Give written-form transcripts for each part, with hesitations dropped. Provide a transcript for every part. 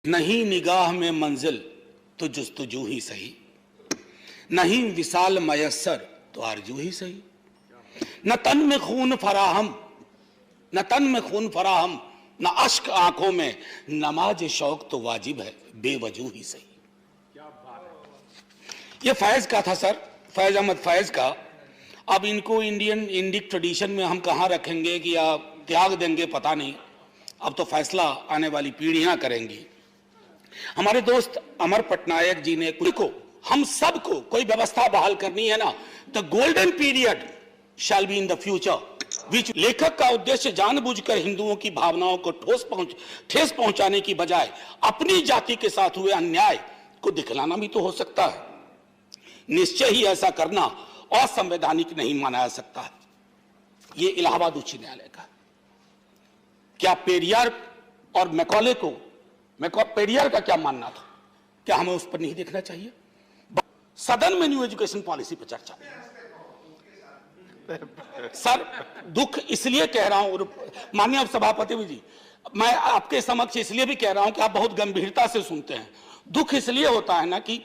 नहीं निगाह में मंजिल तो जुस्तजू ही सही, नहीं विसाल मयस्सर तो आरजू ही सही। न तन में खून फराहम, न तन में खून फराहम, न अश्क आंखों में, नमाज शौक तो वाजिब है बेवजू ही सही। ये फैज का था सर, फैज अहमद फैज का। अब इनको इंडिक ट्रेडिशन में हम कहाँ रखेंगे कि या त्याग देंगे पता नहीं, अब तो फैसला आने वाली पीढ़ियां करेंगी। हमारे दोस्त अमर पटनायक जी ने को हम सबको कोई व्यवस्था बहाल करनी है ना, the golden period shall be in the future which. लेखक का उद्देश्य जानबूझकर हिंदुओं की भावनाओं को ठेस पहुंचाने की बजाय अपनी जाति के साथ हुए अन्याय को दिखलाना भी तो हो सकता है। निश्चय ही ऐसा करना असंवैधानिक नहीं माना जा सकता है। ये इलाहाबाद उच्च न्यायालय का। क्या पेरियार और मैकॉले को, पेरियार का क्या मानना था, क्या हमें उस पर नहीं देखना चाहिए? सदन में न्यू एजुकेशन पॉलिसी पर चर्चा। सर दुख इसलिए कह रहा हूं माननीय सभापति जी, मैं आपके समक्ष इसलिए भी कह रहा हूं कि आप बहुत गंभीरता से सुनते हैं। दुख इसलिए होता है ना कि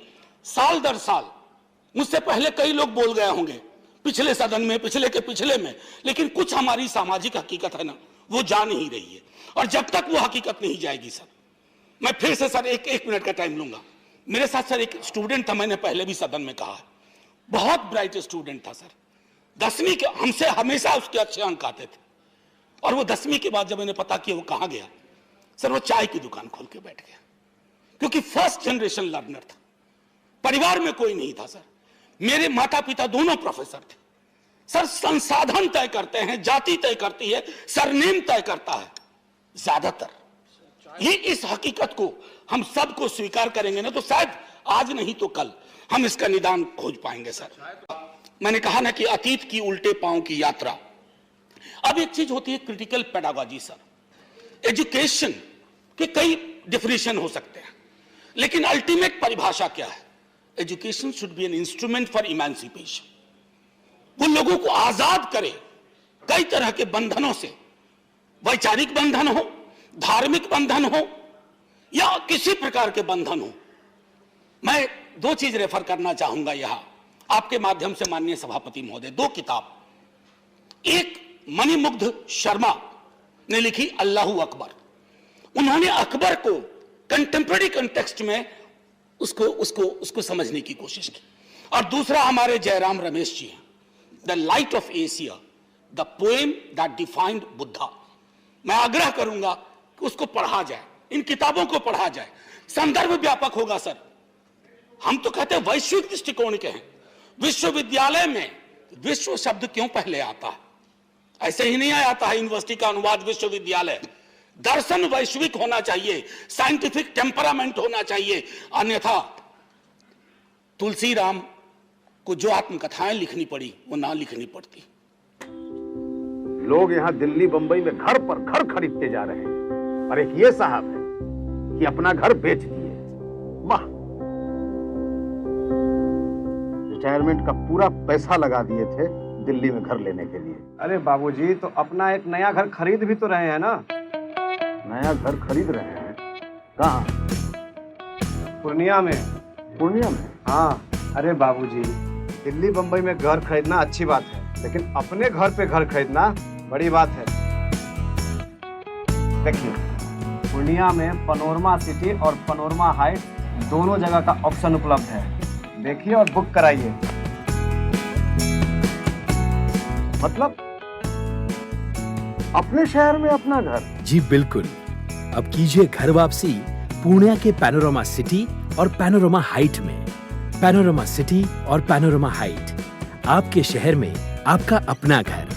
साल दर साल मुझसे पहले कई लोग बोल गए होंगे पिछले सदन में, पिछले के पिछले में, लेकिन कुछ हमारी सामाजिक हकीकत है ना, वो जा नहीं रही है। और जब तक वो हकीकत नहीं जाएगी सर, मैं फिर से सर एक मिनट का टाइम लूंगा। मेरे साथ सर एक स्टूडेंट था, मैंने पहले भी सदन में कहा, बहुत ब्राइट स्टूडेंट था सर। 10वीं के हमसे हमेशा उसके अच्छे अंक आते थे, और वो 10वीं के बाद जब मैंने पता किया वो कहाँ गया, सर वो चाय की दुकान खोल के बैठ गया, क्योंकि फर्स्ट जनरेशन लर्नर था। परिवार में कोई नहीं था सर, मेरे माता पिता दोनों प्रोफेसर थे सर। संसाधन तय करते हैं, जाति तय करती है, सरनेम तय करता है ज्यादातर। ये इस हकीकत को हम सबको स्वीकार करेंगे ना, तो शायद आज नहीं तो कल हम इसका निदान खोज पाएंगे सर। मैंने कहा ना कि अतीत की उल्टे पांव की यात्रा। अब एक चीज होती है क्रिटिकल पेडागॉजी सर। एजुकेशन के कई डिफिनेशन हो सकते हैं, लेकिन अल्टीमेट परिभाषा क्या है? Education should be an instrument for emancipation. वो लोगों को आजाद करे कई तरह के बंधनों से, वैचारिक बंधन हो, धार्मिक बंधन हो, या किसी प्रकार के बंधन हो। मैं 2 चीज रेफर करना चाहूंगा यहां आपके माध्यम से माननीय सभापति महोदय। 2 किताब। एक मणिमुग्ध शर्मा ने लिखी अल्लाहू अकबर। उन्होंने अकबर को कंटेम्पररी कंटेक्स्ट में उसको समझने की कोशिश की। और दूसरा हमारे जयराम रमेश जी हैं, the light of Asia, the poem that defined Buddha. मैं आग्रह करूंगा कि उसको पढ़ा जाए, इन किताबों को पढ़ा जाए। संदर्भ व्यापक होगा सर। हम तो कहते हैं वैश्विक दृष्टिकोण के हैं। विश्वविद्यालय में विश्व शब्द क्यों पहले आता है? ऐसे ही नहीं आता है यूनिवर्सिटी का अनुवाद विश्वविद्यालय। दर्शन वैश्विक होना चाहिए, साइंटिफिक टेम्परामेंट होना चाहिए, अन्यथा तुलसीराम को जो आत्मकथाएं लिखनी पड़ी वो ना लिखनी पड़ती। लोग यहाँ दिल्ली बंबई में घर पर घर खरीदते जा रहे हैं, और एक ये साहब है कि अपना घर बेच दिए। वाह, रिटायरमेंट का पूरा पैसा लगा दिए थे दिल्ली में घर लेने के लिए। अरे बाबूजी, तो अपना एक नया घर खरीद भी तो रहे हैं ना। नया घर खरीद रहे हैं? कहाँ? पूर्णिया में। पूर्णिया में? हाँ। अरे बाबूजी, दिल्ली बंबई में घर खरीदना अच्छी बात है, लेकिन अपने घर पे घर खरीदना बड़ी बात है। देखिए, पूर्णिया में पनोरमा सिटी और पनोरमा हाइट दोनों जगह का ऑप्शन उपलब्ध है। देखिए और बुक कराइए। मतलब अपने शहर में अपना घर? जी बिल्कुल। अब कीजिए घर वापसी पूर्णिया के पैनोरमा सिटी और पैनोरमा हाइट में। पैनोरमा सिटी और पैनोरमा हाइट, आपके शहर में आपका अपना घर।